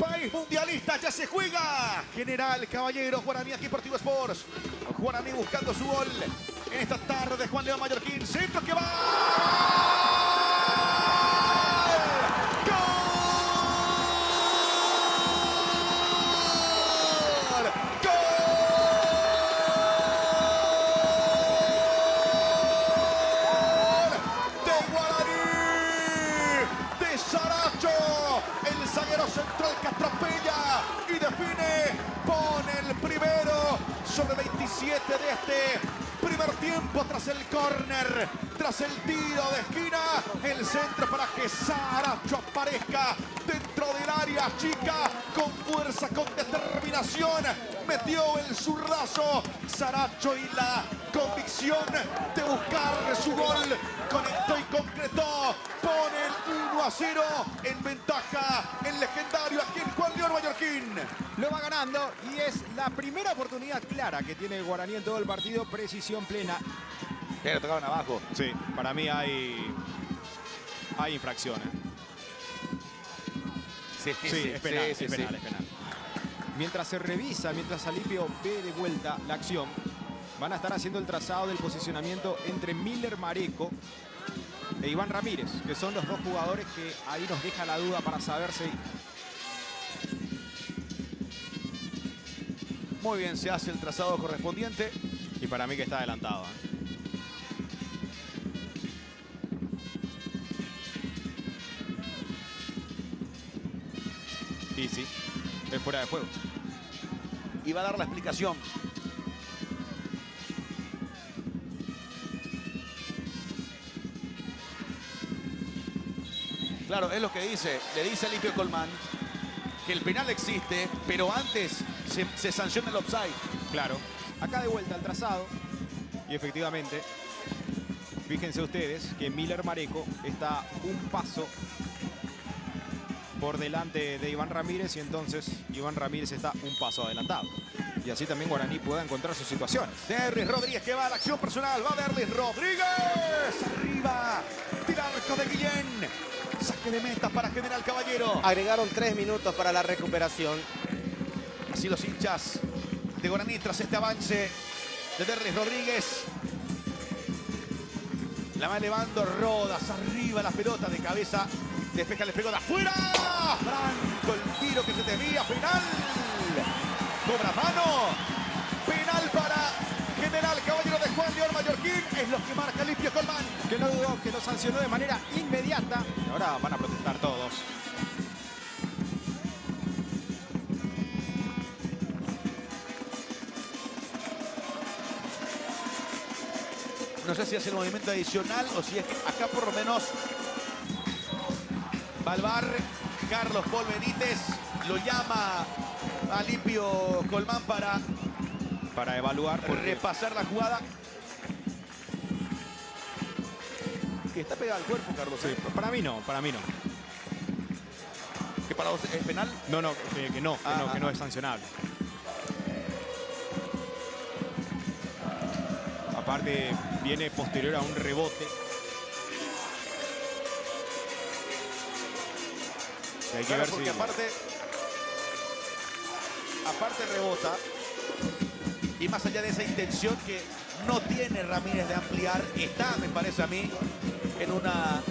País mundialista, ya se juega. General Caballero, Guaraní, aquí Deportivo Sports. Guaraní buscando su gol en esta tarde. Juan León Mallorquín, centro que va. El zaguero central que atropella y define, pone el primero sobre 27 de este primer tiempo tras el córner, tras el tiro de esquina, el centro para que Saracho aparezca dentro del área chica, con fuerza, con determinación, metió el zurdazo Saracho y la convicción de buscar su gol, conectó y concretó, pone el 1-0 en ventaja el legendario aquí en Juan León Mallorquín. Lo va ganando y es la primera oportunidad clara que tiene el Guaraní en todo el partido, precisión plena. Pero tocaban abajo. Sí, para mí hay infracciones. Sí, es penal, es penal. Mientras se revisa, mientras Alipio ve de vuelta la acción, van a estar haciendo el trazado del posicionamiento entre Miller Mareco e Iván Ramírez, que son los dos jugadores que ahí nos deja la duda para saber si... Muy bien, se hace el trazado correspondiente. Y para mí que está adelantado. Y sí, es fuera de juego. Y va a dar la explicación. Claro, es lo que dice. Le dice a Alipio Colmán que el penal existe, pero antes se sanciona el offside. Claro. Acá de vuelta al trazado. Y efectivamente, fíjense ustedes que Miller Mareco está un paso por delante de Iván Ramírez y entonces Iván Ramírez está un paso adelantado. Y así también Guaraní pueda encontrar sus situaciones. Derlis Rodríguez que va a la acción personal. Va Derlis Rodríguez. Arriba. Tira arco de Guillén. Saque de meta para General Caballero. Agregaron 3 minutos para la recuperación. Así los hinchas de Guaraní tras este avance de Derlis Rodríguez. La va elevando Rodas. Arriba la pelota de cabeza. Despeja, le pegó de afuera. Franco, el tiro que se desvía. Penal. Cobra mano. Penal para General Caballero de Juan León Mallorquín. Es lo que marca Alipio Colmán. Que no dudó, que lo sancionó de manera inmediata. Y ahora van a protestar todos. No sé si hace el movimiento adicional o si es que acá por lo menos va al bar. Carlos Paul Benítez lo llama a Alipio Colmán para evaluar, repasar la jugada. Que está pegado al cuerpo, Carlos. Sí, para mí no. ¿Que para vos es penal? No, que no es sancionable. Aparte, viene posterior a un rebote. Hay que ver porque si... aparte rebota. Y más allá de esa intención que no tiene Ramírez de ampliar, está, me parece a mí, en una...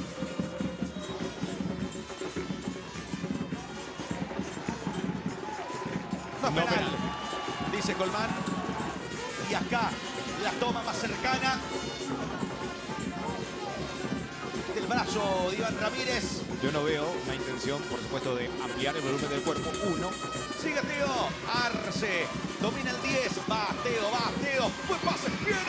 No es penal, dice Colmán. Y acá, la toma más cercana del brazo de Iván Ramírez. Yo no veo una intención, por supuesto, de ampliar el volumen del cuerpo. Sigue Teo Arce. Domina el 10. Va Teo. Buen pase. Viene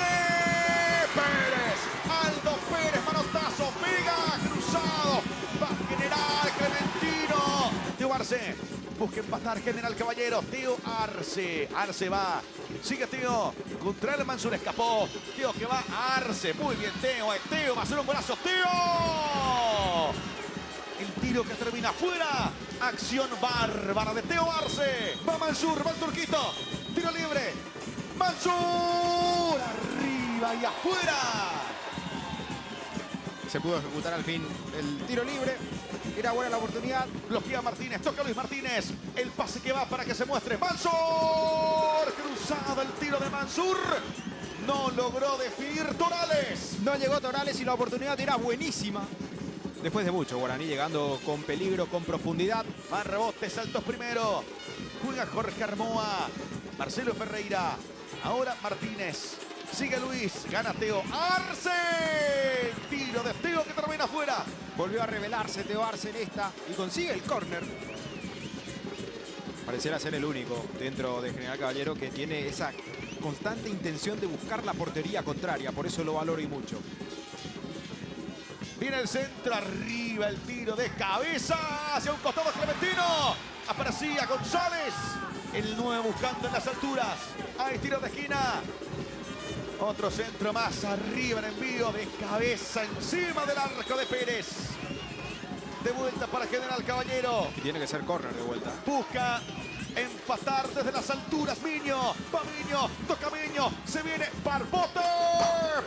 Pérez. Aldo Pérez. Manotazo. Pega. Cruzado. Va General Clementino. Teo Arce. Busca empatar General Caballero. Teo Arce. Arce va. Sigue Teo. Contra el Mansur escapó. Teo que va. Arce. Muy bien Teo. Teo va a hacer un golazo. Teo. El tiro que termina afuera. Acción bárbara de Teo Arce. Va Mansur, va el turquito. Tiro libre. Mansur. Arriba y afuera. Se pudo ejecutar al fin el tiro libre. Era buena la oportunidad. Bloquea Martínez, toca Luis Martínez. El pase que va para que se muestre. Mansur. Cruzado el tiro de Mansur. No logró definir Torales. No llegó Torales y la oportunidad era buenísima. Después de mucho, Guaraní llegando con peligro, con profundidad. Más rebotes, saltos primero. Juega Jorge Armoa. Marcelo Ferreira. Ahora Martínez. Sigue Luis. Gana Teo Arce. Tiro de Teo que termina afuera. Volvió a revelarse Teo Arce en esta y consigue el córner. Pareciera ser el único dentro de General Caballero que tiene esa constante intención de buscar la portería contraria. Por eso lo valoro y mucho. Viene el centro, arriba el tiro de cabeza hacia un costado Clementino. Aparecía González, el 9 buscando en las alturas. Hay tiro de esquina. Otro centro más arriba en envío de cabeza encima del arco de Pérez. De vuelta para General Caballero. Y tiene que ser córner de vuelta. Busca empatar desde las alturas Miño. Va Miño, toca Miño. Se viene Barbote.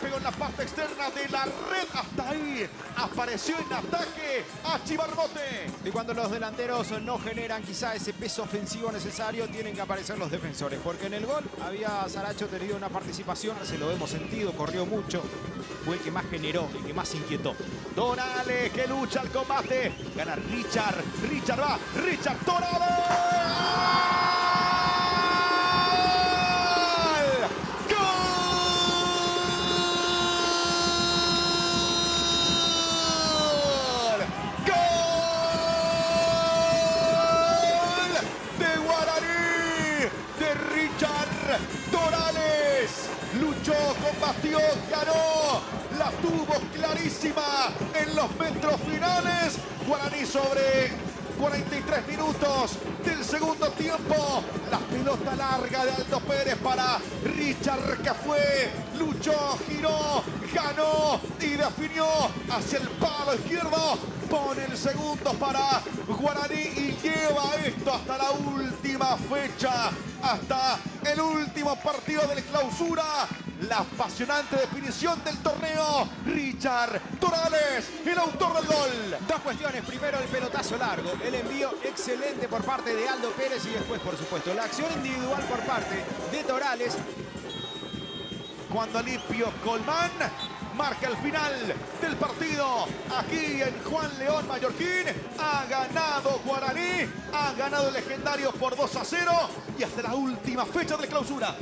Pegó en la parte externa de la red. Hasta ahí apareció en ataque Achi Barbote. Y cuando los delanteros no generan quizá ese peso ofensivo necesario, tienen que aparecer los defensores. Porque en el gol había Saracho tenido una participación, se lo hemos sentido, corrió mucho. Fue el que más generó, el que más inquietó. Donales que lucha al combate. Gana Richard. Richard va. Richard Donales. Luchó, combatió, ganó, la tuvo clarísima en los metros finales. Guaraní sobre 43 minutos del segundo tiempo. La pelota larga de Aldo Pérez para Richard que fue, luchó, giró, ganó y definió hacia el palo izquierdo. Pone el segundo para Guaraní y lleva esto hasta la última fecha, hasta el último partido del clausura. La apasionante definición del torneo. Richard Torales, el autor del gol. Dos cuestiones. Primero, el pelotazo largo. El envío excelente por parte de Aldo Pérez. Y después, por supuesto, la acción individual por parte de Torales. Cuando Alipio Colmán marca el final del partido. Aquí en Juan León Mallorquín. Ha ganado Guaraní. Ha ganado el legendario por 2-0. Y hasta la última fecha de clausura.